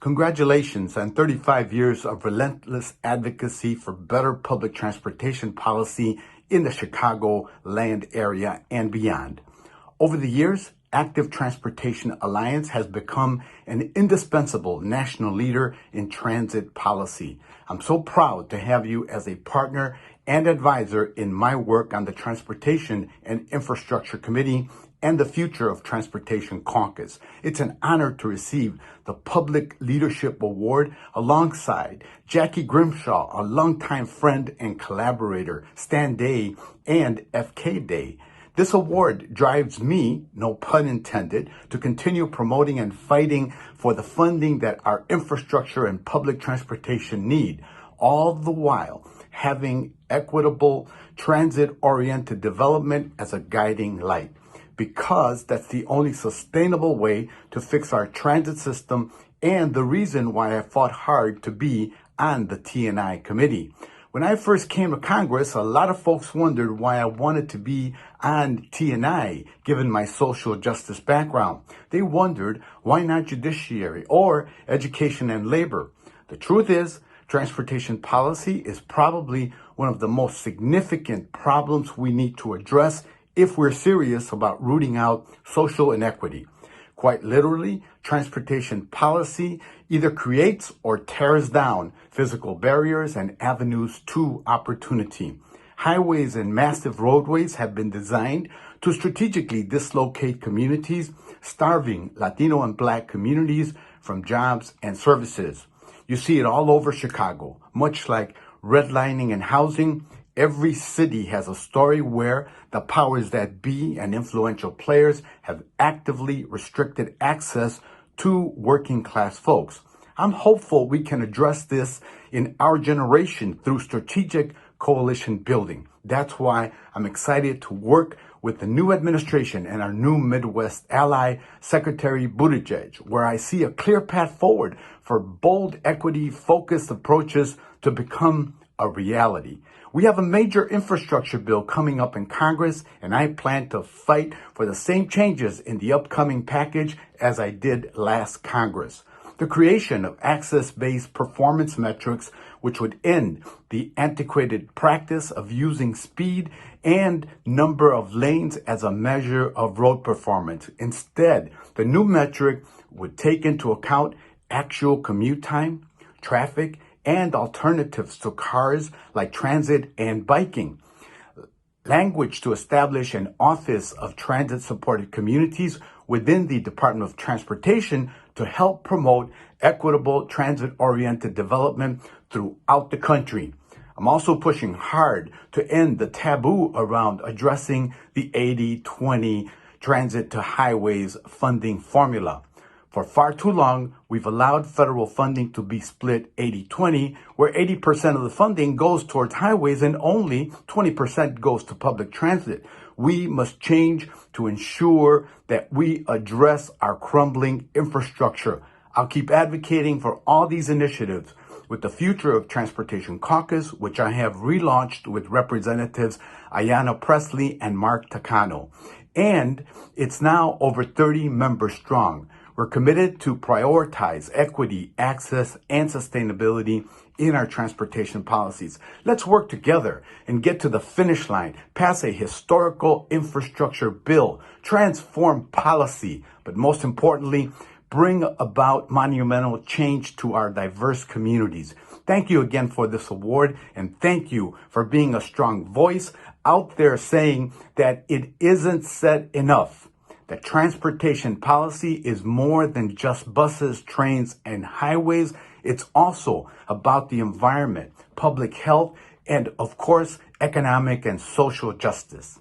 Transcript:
Congratulations on 35 years of relentless advocacy for better public transportation policy in the Chicagoland area and beyond. Over the years, Active Transportation Alliance has become an indispensable national leader in transit policy. I'm so proud to have you as a partner and advisor in my work on the Transportation and Infrastructure Committee and the Future of Transportation Caucus. It's an honor to receive the Public Leadership Award alongside Jackie Grimshaw, a longtime friend and collaborator, Stan Day, and FK Day. This award drives me, no pun intended, to continue promoting and fighting for the funding that our infrastructure and public transportation need, all the while having equitable, transit-oriented development as a guiding light, because that's the only sustainable way to fix our transit system and the reason why I fought hard to be on the T&I committee. When I first came to Congress, a lot of folks wondered why I wanted to be on T&I, given my social justice background. They wondered, why not judiciary or education and labor? The truth is, transportation policy is probably one of the most significant problems we need to address if we're serious about rooting out social inequity. Quite literally, transportation policy either creates or tears down physical barriers and avenues to opportunity. Highways and massive roadways have been designed to strategically dislocate communities, starving Latino and Black communities from jobs and services. You see it all over Chicago. Much like redlining and housing, every city has a story where the powers that be and influential players have actively restricted access to working class folks. I'm hopeful we can address this in our generation through strategic coalition building. That's why I'm excited to work with the new administration and our new Midwest ally, Secretary Buttigieg, where I see a clear path forward for bold, equity-focused approaches to become a reality. We have a major infrastructure bill coming up in Congress, and I plan to fight for the same changes in the upcoming package as I did last Congress. The creation of access-based performance metrics, which would end the antiquated practice of using speed and number of lanes as a measure of road performance. Instead, the new metric would take into account actual commute time, traffic, and alternatives to cars like transit and biking. Language to establish an Office of Transit-Supported Communities within the Department of Transportation to help promote equitable transit-oriented development throughout the country. I'm also pushing hard to end the taboo around addressing the 80-20 transit to highways funding formula. For far too long, we've allowed federal funding to be split 80-20, where 80% of the funding goes towards highways and only 20% goes to public transit. We must change to ensure that we address our crumbling infrastructure. I'll keep advocating for all these initiatives with the Future of Transportation Caucus, which I have relaunched with Representatives Ayanna Pressley and Mark Takano. And it's now over 30 members strong. We're committed to prioritize equity, access, and sustainability in our transportation policies. Let's work together and get to the finish line, pass a historical infrastructure bill, transform policy, but most importantly, bring about monumental change to our diverse communities. Thank you again for this award, and thank you for being a strong voice out there saying that it isn't said enough. That transportation policy is more than just buses, trains, and highways. It's also about the environment, public health, and of course, economic and social justice.